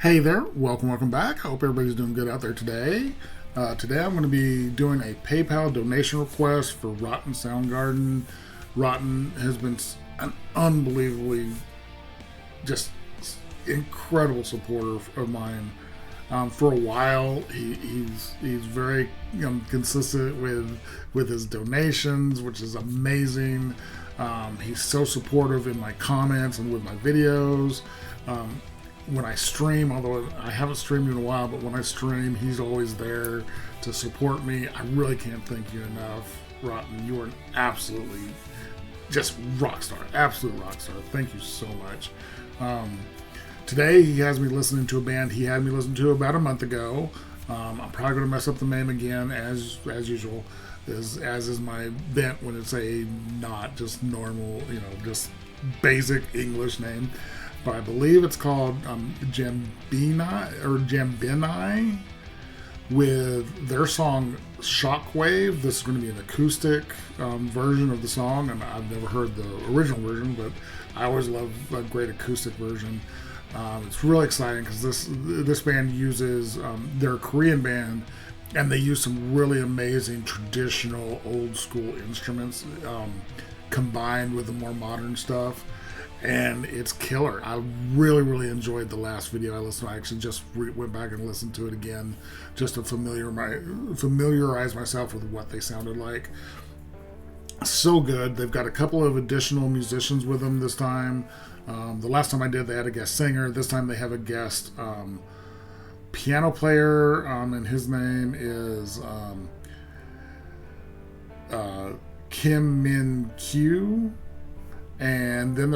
Hey there, welcome back. I hope everybody's doing good out there today. Today I'm going to be doing a PayPal donation request for Rotten Soundgarden. Rotten has been an unbelievably, just incredible supporter of mine. For a while, he's very consistent with his donations, which is amazing. He's so supportive in my comments and with my videos. When I stream, although I haven't streamed in a while, but when I stream, he's always there to support me. I really can't thank you enough, Rotten. You are an absolutely just rock star, absolute rock star. Thank you so much. Today, he has me listening to a band he had me listen to about a month ago. I'm probably going to mess up the name again, as usual, as is my bent when it's a not just normal, just basic English name. But I believe it's called JAMBINAI with their song Shockwave. This is going to be an acoustic version of the song, and I've never heard the original version, but I always love a great acoustic version. It's really exciting because this band uses, they're a Korean band, and they use some really amazing traditional old school instruments combined with the more modern stuff. And it's killer. I really enjoyed the last video I listened to. I actually just went back and listened to it again just to familiarize myself with what they sounded like. So good. They've got a couple of additional musicians with them this time. The last time I did, they had a guest singer. This time they have a guest piano player, and his name is Kim Min Kyu. And then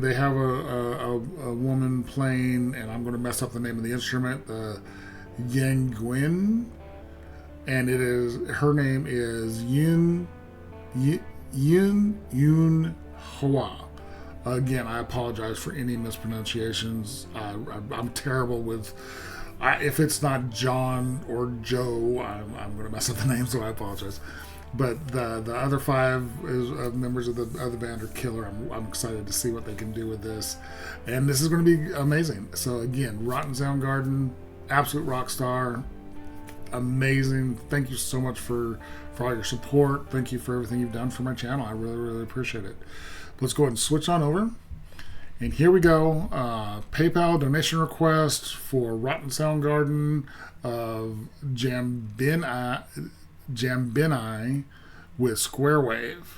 they have a woman playing, and I'm going to mess up the name of the instrument, the Yang Guin, and her name is Yun Hua. Again, I apologize for any mispronunciations. I'm terrible with. If it's not John or Joe, I'm going to mess up the name, so I apologize. But the other five members of the other band are killer. I'm excited to see what they can do with this. And this is going to be amazing. So again, Rotten Soundgarden, absolute rock star. Amazing. Thank you so much for all your support. Thank you for everything you've done for my channel. I really appreciate it. Let's go ahead and switch on over. And here we go. PayPal donation request for Rotten Soundgarden of JAMBINAI with Square Wave.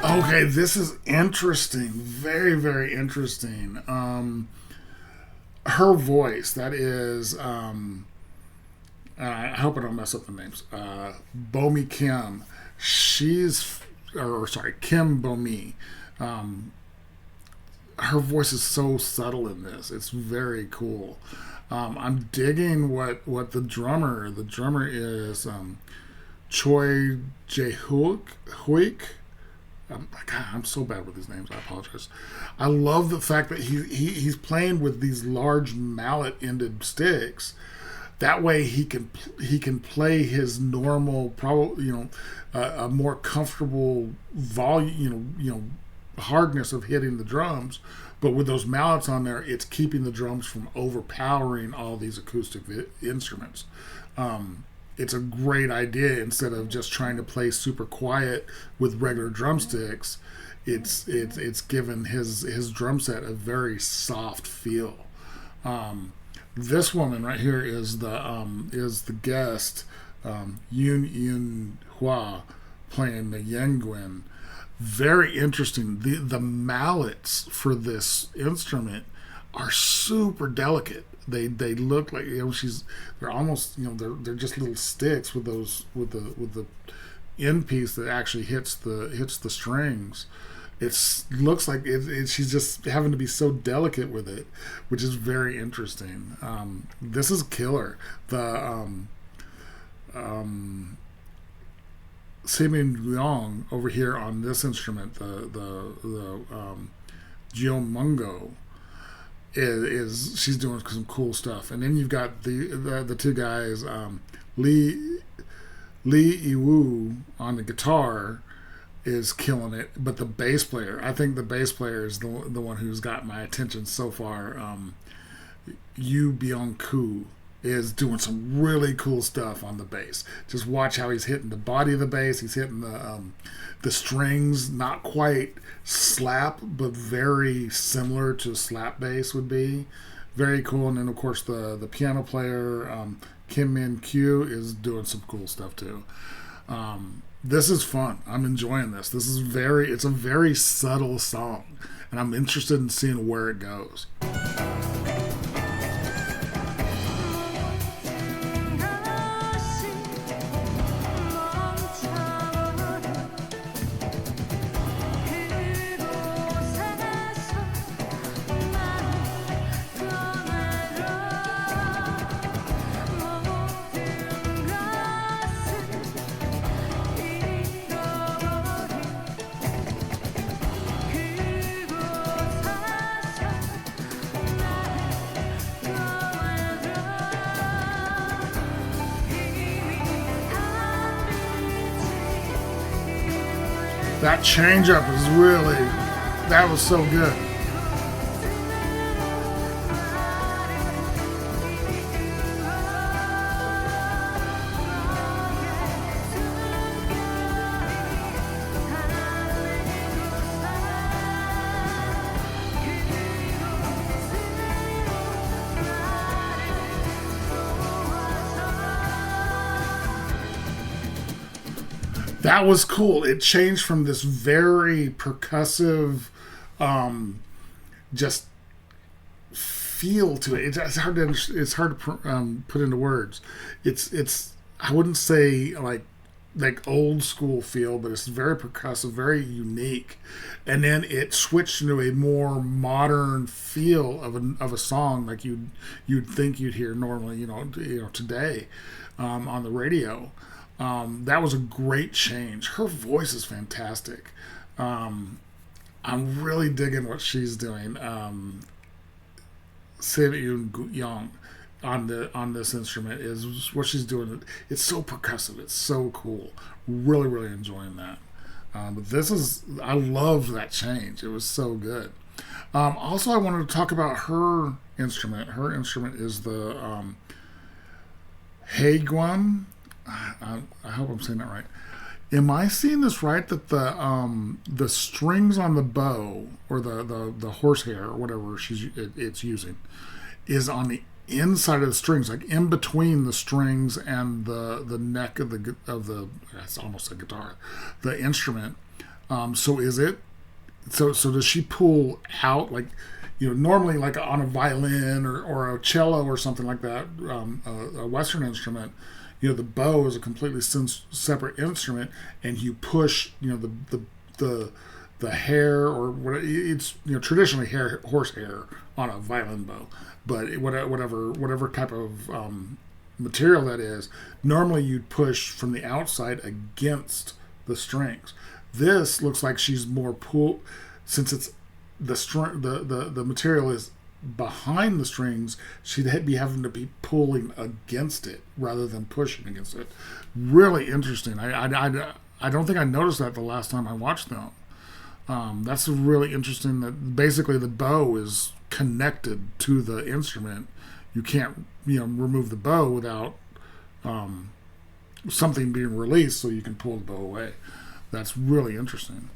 Okay, this is interesting. Very interesting. Her voice, that is, I hope I don't mess up the names. Bomi Kim. Kim Bomi. Her voice is so subtle in this. It's very cool. I'm digging what the drummer is, Choi Jae-hook. God, I'm so bad with these names. I apologize. I love the fact that he's playing with these large mallet-ended sticks. That way, he can play his normal, probably a more comfortable volume, hardness of hitting the drums. But with those mallets on there, it's keeping the drums from overpowering all these acoustic instruments. it's a great idea. Instead of just trying to play super quiet with regular drumsticks, it's given his drum set a very soft feel. This woman right here is the guest, Yun Hua, playing the Yenguin. Very interesting. The mallets for this instrument are super delicate. They look like, they're almost, they're just little sticks with the end piece that actually hits the strings. It looks like she's just having to be so delicate with it, which is very interesting. This is killer. The Simin Guang over here on this instrument, the Geomungo, is she's doing some cool stuff. And then you've got the two guys, Lee Iwu on the guitar is killing it, but the bass player, I think the bass player is the one who's got my attention so far. Yu Byung-ku is doing some really cool stuff on the bass. Just watch how he's hitting the body of the bass. He's hitting the strings, not quite slap, but very similar to slap bass would be. Very cool. And then of course the piano player, Kim Min Kyu, is doing some cool stuff too. This is fun. I'm enjoying this. It's a very subtle song, and I'm interested in seeing where it goes. That change up is that was so good. That was cool. It changed from this very percussive, just feel to it. It's hard to put into words. It's I wouldn't say like old school feel, but it's very percussive, very unique. And then it switched into a more modern feel of a song like you'd think you'd hear normally, today on the radio. That was a great change. Her voice is fantastic. I'm really digging what she's doing. Sebyun Young on this instrument is what she's doing. It's so percussive. It's so cool. Really, really enjoying that. But I love that change. It was so good. Also, I wanted to talk about her instrument. Her instrument is the Haeguan. I hope I'm saying that right. Am I seeing this right? That the strings on the bow, or the horsehair, or whatever it's using, is on the inside of the strings, like in between the strings and the neck of the that's almost a guitar, the instrument. So is it? So does she pull out like? Normally like on a violin or a cello or something like that, a Western instrument, the bow is a completely separate instrument, and you push, the hair, or what it's, traditionally horsehair on a violin bow, but whatever type of material that is, normally you'd push from the outside against the strings. This looks like she's more since it's the material is behind the strings, she'd be having to be pulling against it rather than pushing against it. Really interesting. I don't think I noticed that the last time I watched them. That's really interesting. That basically the bow is connected to the instrument. You can't remove the bow without something being released so you can pull the bow away. That's really interesting.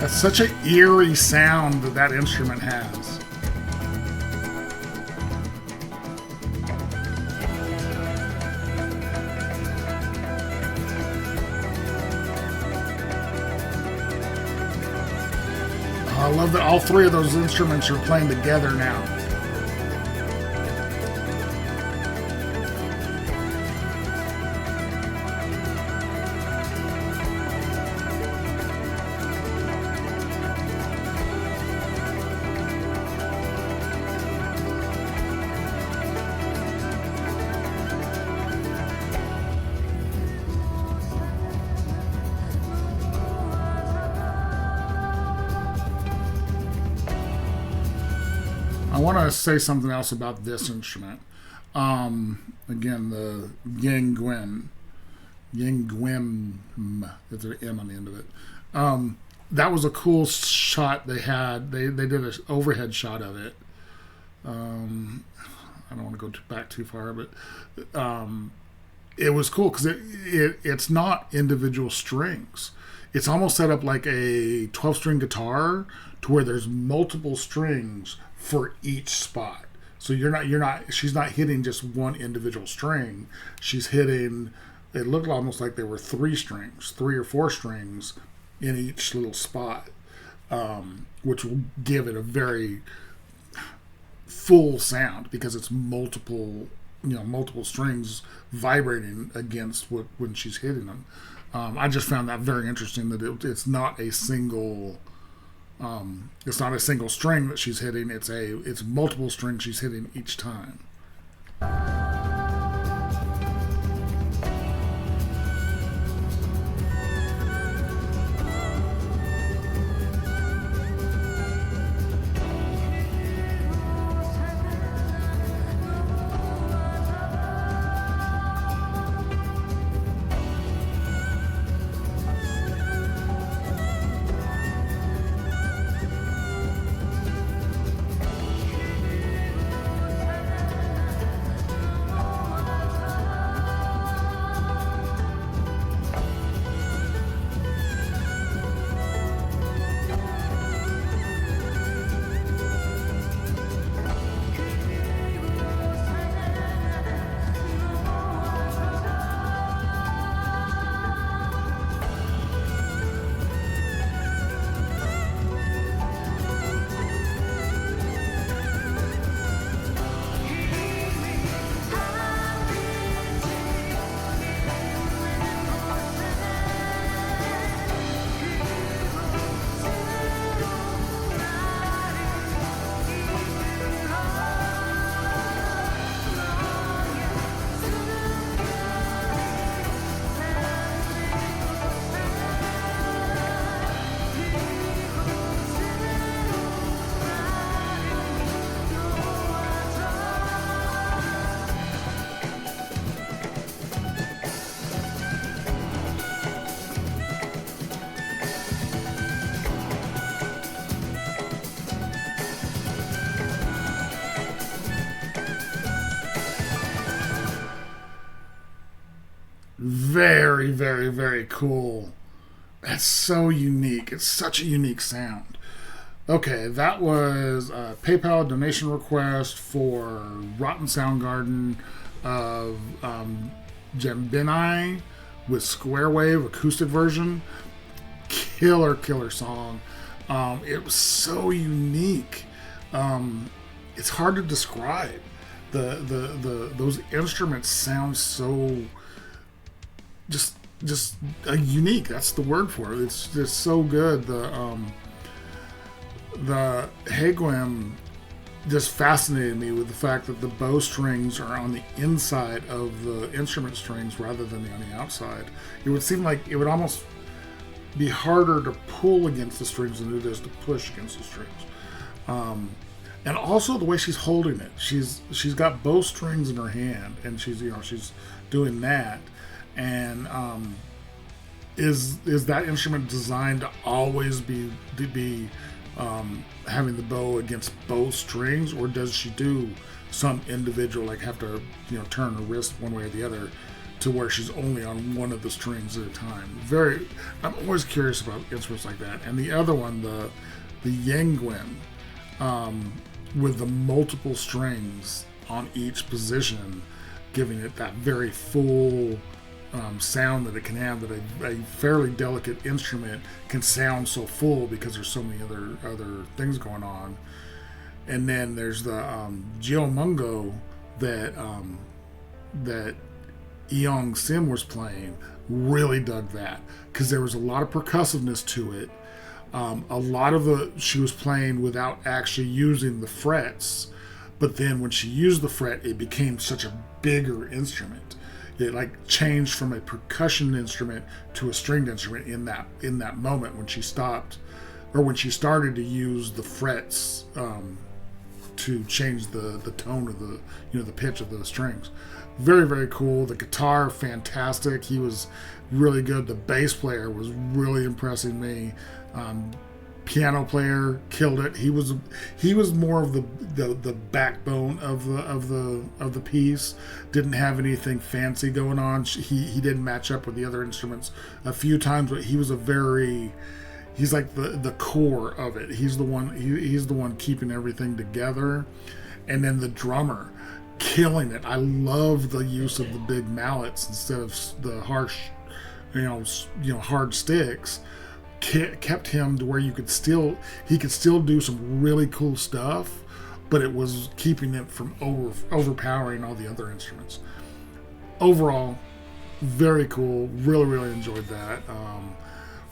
That's such an eerie sound that that instrument has. I love that all three of those instruments are playing together now. I want to say something else about this instrument. Again, the Yangwim. There's an M on the end of it. That was a cool shot they had. They did an overhead shot of it. I don't want to go back too far, but it was cool because it's not individual strings. It's almost set up like a 12-string guitar to where there's multiple strings for each spot. So she's not hitting just one individual string. She's hitting, it looked almost like there were 3 or 4 strings in each little spot, which will give it a very full sound because it's multiple strings vibrating against when she's hitting them. I just found that very interesting that it's not a single string that she's hitting. It's multiple strings she's hitting each time. Very, very, very cool. That's so unique. It's such a unique sound. Okay, that was a PayPal donation request for Rotten Soundgarden of Jambinai with Square Wave acoustic version. Killer song. It was so unique. It's hard to describe. Those instruments sound so just unique. That's the word for it. It's just so good. The Hagwim just fascinated me with the fact that the bow strings are on the inside of the instrument strings rather than on the outside. It would seem like it would almost be harder to pull against the strings than it is to push against the strings. And also the way she's holding it, she's got bow strings in her hand, and she's doing that. And is that instrument designed to always be having the bow against both strings, or does she do some individual, like have to turn her wrist one way or the other to where she's only on one of the strings at a time? I'm always curious about instruments like that. And the other one, the Yanguin, with the multiple strings on each position, giving it that very full sound that it can have, that a fairly delicate instrument can sound so full because there's so many other things going on. And then there's the Geomungo that Eong Sim was playing. Really dug that because there was a lot of percussiveness to it. A lot of she was playing without actually using the frets, but then when she used the fret, it became such a bigger instrument. It like changed from a percussion instrument to a stringed instrument in that moment when she stopped, or when she started to use the frets to change the tone of the pitch of the strings. Very, very cool. The guitar, fantastic. He was really good. The bass player was really impressing me. Piano player killed it. He was more of the backbone of the piece. Didn't have anything fancy going on. He didn't match up with the other instruments a few times, but he was he's like the core of it. He's the one keeping everything together. And then the drummer, killing it. I love the use of the big mallets instead of the harsh, hard sticks. Kept him to where he could still do some really cool stuff, but it was keeping it from overpowering all the other instruments. Overall, very cool. Really, really enjoyed that.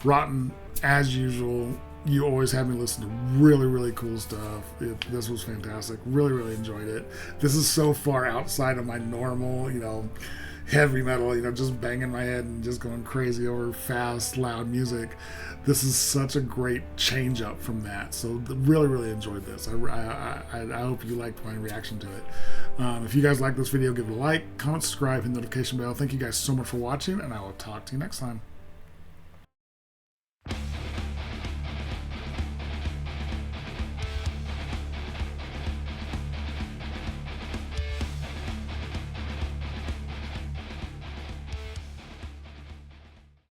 Rotten, as usual, you always have me listen to really, really cool stuff. This was fantastic. Really, really enjoyed it. This is so far outside of my normal, heavy metal, just banging my head and just going crazy over fast, loud music. This is such a great change up from that. So really, really enjoyed this. I hope you liked my reaction to it. If you guys like this video, give it a like, comment, subscribe, hit the notification bell. Thank you guys so much for watching, and I will talk to you next time.